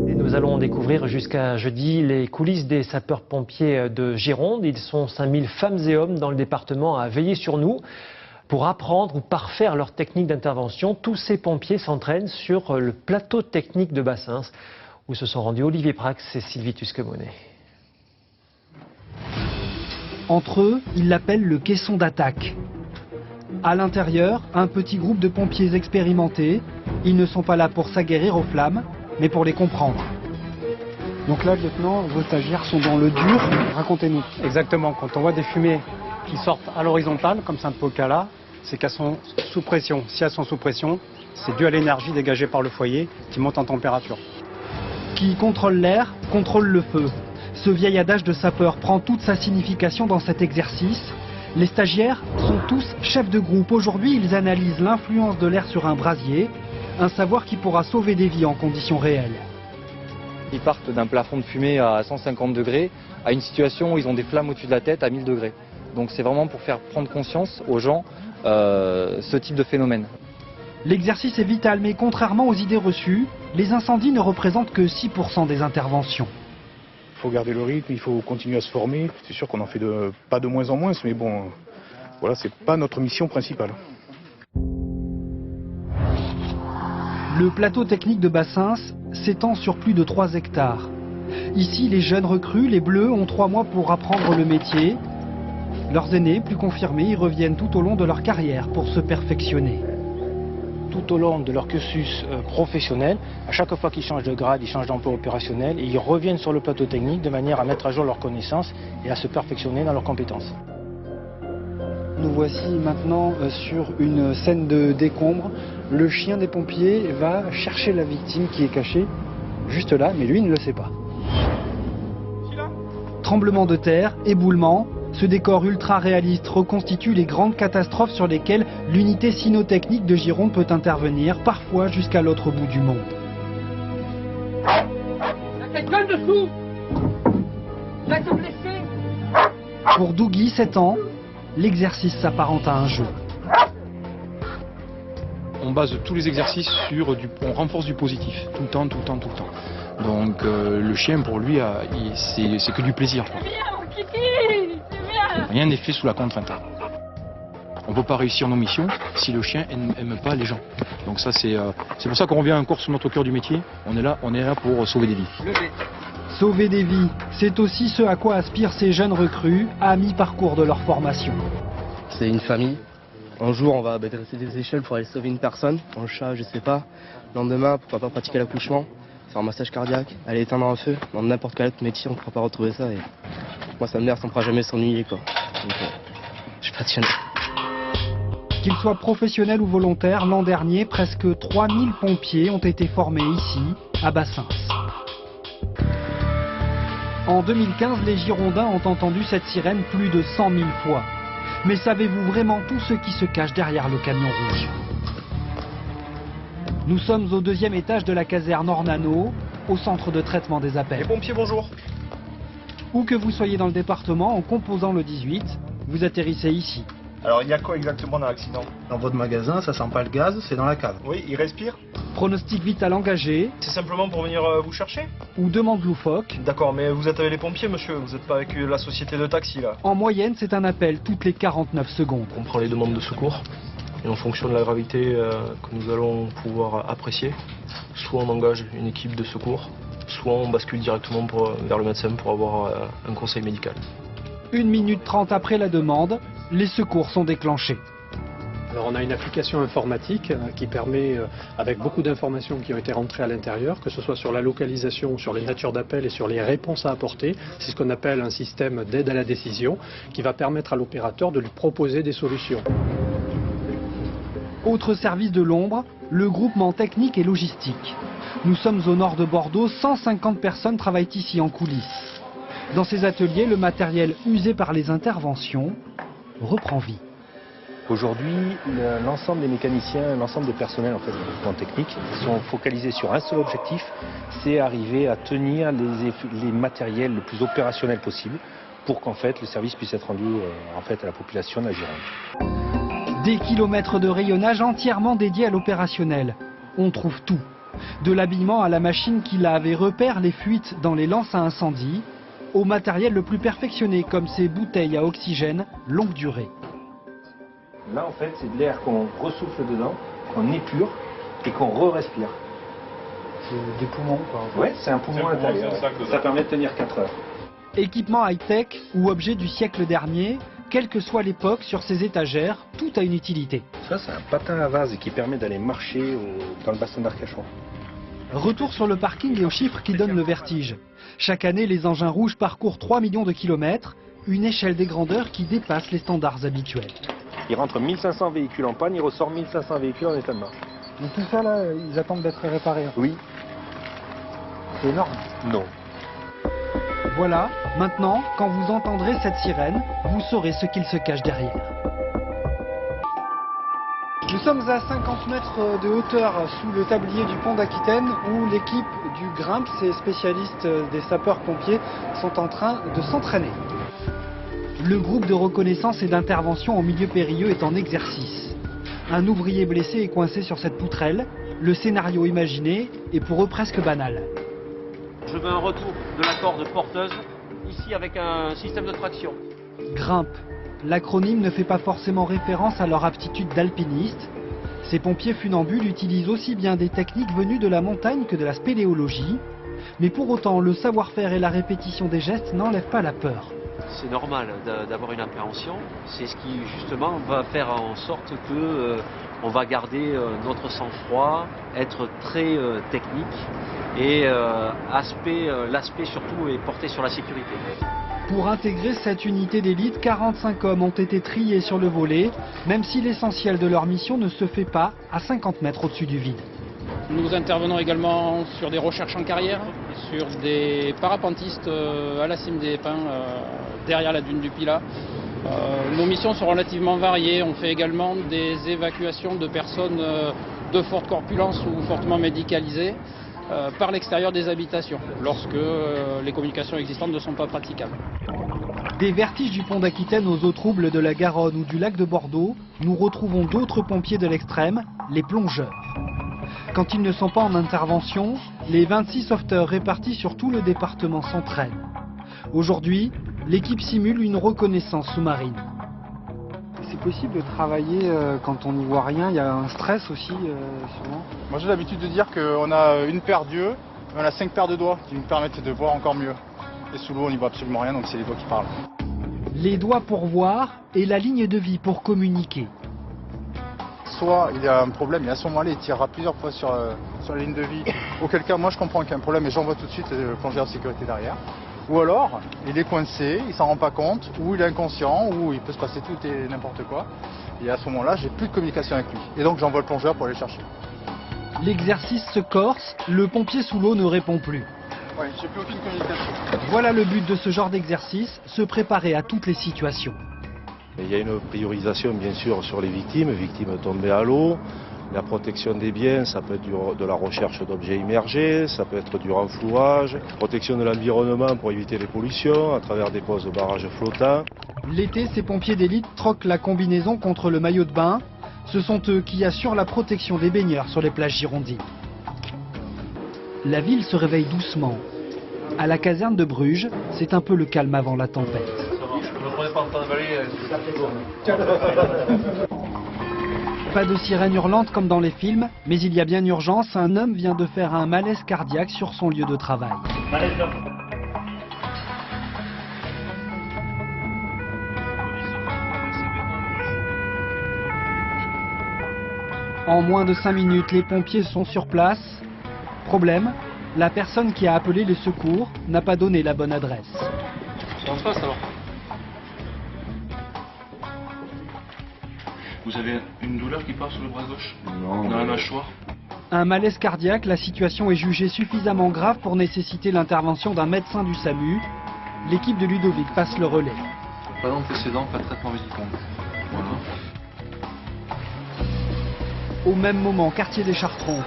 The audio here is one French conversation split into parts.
Et nous allons découvrir jusqu'à jeudi les coulisses des sapeurs-pompiers de Gironde. Ils sont 5000 femmes et hommes dans le département à veiller sur nous pour apprendre ou parfaire leur technique d'intervention. Tous ces pompiers s'entraînent sur le plateau technique de Bassins où se sont rendus Olivier Prax et Sylvie Tusquemonet. Entre eux, ils l'appellent le caisson d'attaque. À l'intérieur, un petit groupe de pompiers expérimentés. Ils ne sont pas là pour s'aguerrir aux flammes, mais pour les comprendre. Donc là, lieutenant, vos stagiaires sont dans le dur. Racontez-nous. Exactement. Quand on voit des fumées qui sortent à l'horizontale, comme c'est un peu le cas là, c'est qu'elles sont sous pression. Si elles sont sous pression, c'est dû à l'énergie dégagée par le foyer qui monte en température. Qui contrôle l'air, contrôle le feu. Ce vieil adage de sapeur prend toute sa signification dans cet exercice. Les stagiaires sont tous chefs de groupe. Aujourd'hui, ils analysent l'influence de l'air sur un brasier, un savoir qui pourra sauver des vies en conditions réelles. Ils partent d'un plafond de fumée à 150 degrés à une situation où ils ont des flammes au-dessus de la tête à 1000 degrés. Donc c'est vraiment pour faire prendre conscience aux gens ce type de phénomène. L'exercice est vital, mais contrairement aux idées reçues, les incendies ne représentent que 6% des interventions. Il faut garder le rythme, il faut continuer à se former. C'est sûr qu'on en fait pas de moins en moins, mais bon, voilà, c'est pas notre mission principale. Le plateau technique de Bassins s'étend sur plus de 3 hectares. Ici, les jeunes recrues, les Bleus, ont 3 mois pour apprendre le métier. Leurs aînés, plus confirmés, y reviennent tout au long de leur carrière pour se perfectionner. Tout au long de leur cursus professionnel, à chaque fois qu'ils changent de grade, ils changent d'emploi opérationnel et ils reviennent sur le plateau technique de manière à mettre à jour leurs connaissances et à se perfectionner dans leurs compétences. Nous voici maintenant sur une scène de décombre. Le chien des pompiers va chercher la victime qui est cachée juste là, mais lui ne le sait pas. Tremblement de terre, éboulement, ce décor ultra réaliste reconstitue les grandes catastrophes sur lesquelles l'unité cynotechnique de Gironde peut intervenir, parfois jusqu'à l'autre bout du monde. Il y a quelqu'un dessous. Il va te blesser. Pour Dougie, 7 ans, l'exercice s'apparente à un jeu. On base tous les exercices sur on renforce du positif, tout le temps, tout le temps, tout le temps. Donc le chien pour lui, c'est que du plaisir. C'est bien, mon kiki, c'est bien. Rien n'est fait sous la contrainte. On ne peut pas réussir nos missions si le chien n'aime pas les gens. Donc ça c'est pour ça qu'on revient encore sur notre cœur du métier. On est là pour sauver des vies. Sauver des vies, c'est aussi ce à quoi aspirent ces jeunes recrues à mi-parcours de leur formation. C'est une famille. Un jour, on va dresser des échelles pour aller sauver une personne. Un chat, je sais pas. Le lendemain, pourquoi pas pratiquer l'accouchement, faire un massage cardiaque, aller éteindre un feu. Dans n'importe quel autre métier, on ne pourra pas retrouver ça. Et moi, ça me mère, ça ne pourra jamais s'ennuyer, quoi. Donc, je suis passionné. Qu'ils soient professionnels ou volontaires, l'an dernier, presque 3000 pompiers ont été formés ici, à Bassins. En 2015, les Girondins ont entendu cette sirène plus de 100 000 fois. Mais savez-vous vraiment tout ce qui se cache derrière le camion rouge? Nous sommes au 2e étage de la caserne Ornano, au centre de traitement des appels. Les pompiers, bonjour. Où que vous soyez dans le département, en composant le 18, vous atterrissez ici. Alors, il y a quoi exactement dans l'accident? Dans votre magasin, ça sent pas le gaz, c'est dans la cave. Oui, il respire? Pronostic vital engagé. C'est simplement pour venir vous chercher? Ou demande loufoque. D'accord, mais vous êtes avec les pompiers, monsieur, vous n'êtes pas avec la société de taxi, là? En moyenne, c'est un appel toutes les 49 secondes. On prend les demandes de secours, et en fonction de la gravité que nous allons pouvoir apprécier, soit on engage une équipe de secours, soit on bascule directement vers le médecin pour avoir un conseil médical. 1 minute 30 après la demande, les secours sont déclenchés. Alors on a une application informatique qui permet, avec beaucoup d'informations qui ont été rentrées à l'intérieur, que ce soit sur la localisation, sur les natures d'appel et sur les réponses à apporter, c'est ce qu'on appelle un système d'aide à la décision qui va permettre à l'opérateur de lui proposer des solutions. Autre service de l'ombre, le groupement technique et logistique. Nous sommes au nord de Bordeaux, 150 personnes travaillent ici en coulisses. Dans ces ateliers, le matériel usé par les interventions reprend vie. Aujourd'hui, l'ensemble des mécaniciens, l'ensemble des personnels en fait, du groupement technique sont focalisés sur un seul objectif, c'est arriver à tenir les matériels le plus opérationnels possible pour qu'en fait le service puisse être rendu en fait, à la population de la Gironde. Des kilomètres de rayonnage entièrement dédiés à l'opérationnel. On trouve tout. De l'habillement à la machine qui lave et repère les fuites dans les lances à incendie, au matériel le plus perfectionné comme ces bouteilles à oxygène longue durée. Là, en fait, c'est de l'air qu'on ressouffle dedans, qu'on épure et qu'on re-respire. C'est des poumons, quoi. Oui, c'est un poumon intérieur. Ça permet de tenir 4 heures. Équipement high-tech ou objet du siècle dernier, quelle que soit l'époque, sur ces étagères, tout a une utilité. Ça, c'est un patin à vase qui permet d'aller marcher dans le bassin d'Arcachon. Retour sur le parking et aux chiffres qui donnent le vertige. Chaque année, les engins rouges parcourent 3 millions de kilomètres, une échelle des grandeurs qui dépasse les standards habituels. Il rentre 1500 véhicules en panne, il ressort 1500 véhicules en état de marche. Donc tout ça, là, ils attendent d'être réparés. Oui. C'est énorme. Non. Voilà, maintenant, quand vous entendrez cette sirène, vous saurez ce qu'il se cache derrière. Nous sommes à 50 mètres de hauteur sous le tablier du pont d'Aquitaine où l'équipe du Grimpe, ces spécialistes des sapeurs-pompiers, sont en train de s'entraîner. Le groupe de reconnaissance et d'intervention en milieu périlleux est en exercice. Un ouvrier blessé est coincé sur cette poutrelle. Le scénario imaginé est pour eux presque banal. Je veux un retour de la corde porteuse, ici avec un système de traction. Grimpe. L'acronyme ne fait pas forcément référence à leur aptitude d'alpiniste. Ces pompiers funambules utilisent aussi bien des techniques venues de la montagne que de la spéléologie. Mais pour autant, le savoir-faire et la répétition des gestes n'enlèvent pas la peur. C'est normal d'avoir une appréhension. C'est ce qui justement va faire en sorte que on va garder notre sang-froid, être très technique et l'aspect surtout est porté sur la sécurité. Pour intégrer cette unité d'élite, 45 hommes ont été triés sur le volet, même si l'essentiel de leur mission ne se fait pas à 50 mètres au-dessus du vide. Nous intervenons également sur des recherches en carrière, sur des parapentistes à la cime des Pins, derrière la dune du Pilat. Nos missions sont relativement variées. On fait également des évacuations de personnes de forte corpulence ou fortement médicalisées par l'extérieur des habitations, lorsque les communications existantes ne sont pas praticables. Des vertiges du pont d'Aquitaine aux eaux troubles de la Garonne ou du lac de Bordeaux, nous retrouvons d'autres pompiers de l'extrême, les plongeurs. Quand ils ne sont pas en intervention, les 26 sauveteurs répartis sur tout le département s'entraînent. Aujourd'hui, l'équipe simule une reconnaissance sous-marine. C'est possible de travailler quand on n'y voit rien, il y a un stress aussi sûrement. Moi j'ai l'habitude de dire qu'on a une paire d'yeux, on a 5 paires de doigts qui nous permettent de voir encore mieux. Et sous l'eau on n'y voit absolument rien, donc c'est les doigts qui parlent. Les doigts pour voir et la ligne de vie pour communiquer. Soit il y a un problème et à ce moment-là il tirera plusieurs fois sur la ligne de vie, auquel cas moi je comprends qu'il y a un problème et j'envoie tout de suite le plongeur de sécurité derrière. Ou alors, il est coincé, il s'en rend pas compte, ou il est inconscient, ou il peut se passer tout et n'importe quoi. Et à ce moment-là, j'ai plus de communication avec lui. Et donc j'envoie le plongeur pour aller le chercher. L'exercice se corse, le pompier sous l'eau ne répond plus. Oui, j'ai plus aucune communication. Voilà le but de ce genre d'exercice, se préparer à toutes les situations. Il y a une priorisation bien sûr sur les victimes tombées à l'eau. La protection des biens, ça peut être de la recherche d'objets immergés, ça peut être du renflouage, protection de l'environnement pour éviter les pollutions à travers des postes de barrages flottants. L'été, ces pompiers d'élite troquent la combinaison contre le maillot de bain. Ce sont eux qui assurent la protection des baigneurs sur les plages girondines. La ville se réveille doucement. À la caserne de Bruges, c'est un peu le calme avant la tempête. Pas de sirène hurlante comme dans les films, mais il y a bien urgence, un homme vient de faire un malaise cardiaque sur son lieu de travail. En moins de 5 minutes, les pompiers sont sur place. Problème, la personne qui a appelé les secours n'a pas donné la bonne adresse. Comment ça se passe alors ? Vous avez une douleur qui part sur le bras gauche? Non. Dans la mâchoire? Un malaise cardiaque, la situation est jugée suffisamment grave pour nécessiter l'intervention d'un médecin du SAMU. L'équipe de Ludovic passe le relais. Pas d'antécédent, pas de traitement médical. Voilà. Au même moment, quartier des Chartrons,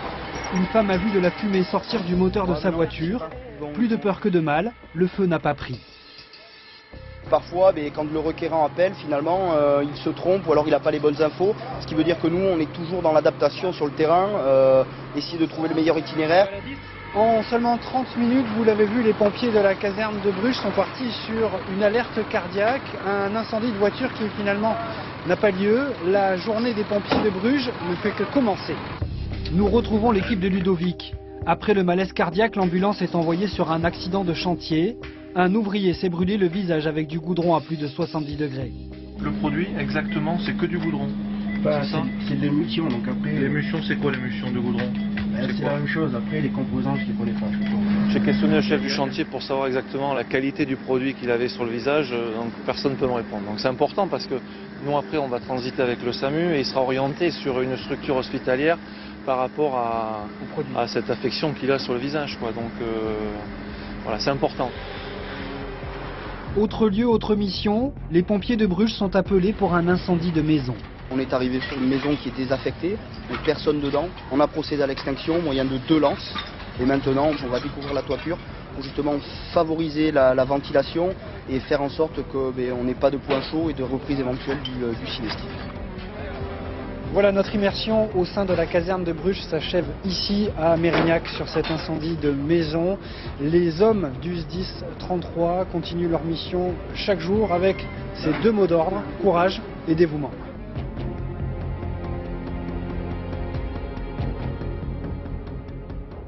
une femme a vu de la fumée sortir du moteur de sa voiture. Plus de peur que de mal, le feu n'a pas pris. Parfois, quand le requérant appelle, finalement, il se trompe ou alors il n'a pas les bonnes infos. Ce qui veut dire que nous, on est toujours dans l'adaptation sur le terrain, essayer de trouver le meilleur itinéraire. En seulement 30 minutes, vous l'avez vu, les pompiers de la caserne de Bruges sont partis sur une alerte cardiaque, un incendie de voiture qui finalement n'a pas lieu. La journée des pompiers de Bruges ne fait que commencer. Nous retrouvons l'équipe de Ludovic. Après le malaise cardiaque, l'ambulance est envoyée sur un accident de chantier. Un ouvrier s'est brûlé le visage avec du goudron à plus de 70 degrés. Le produit, exactement, c'est que du goudron. C'est de l'émulsion, donc après... L'émulsion, c'est quoi l'émulsion de goudron? C'est la même chose, après les composants, je ne les connais pas. J'ai questionné le chef du chantier pour savoir exactement la qualité du produit qu'il avait sur le visage, donc personne ne peut me répondre. Donc c'est important parce que nous après on va transiter avec le SAMU et il sera orienté sur une structure hospitalière par rapport à cette affection qu'il a sur le visage, quoi. Donc voilà, c'est important. Autre lieu, autre mission, les pompiers de Bruges sont appelés pour un incendie de maison. On est arrivé sur une maison qui est désaffectée, donc personne dedans. On a procédé à l'extinction au moyen de 2 lances. Et maintenant, on va découvrir la toiture pour justement favoriser la ventilation et faire en sorte qu'on n'ait pas de point chaud et de reprise éventuelle du sinistre. Voilà, notre immersion au sein de la caserne de Bruges s'achève ici à Mérignac sur cet incendie de maison. Les hommes du SDIS 33 continuent leur mission chaque jour avec ces 2 mots d'ordre, courage et dévouement.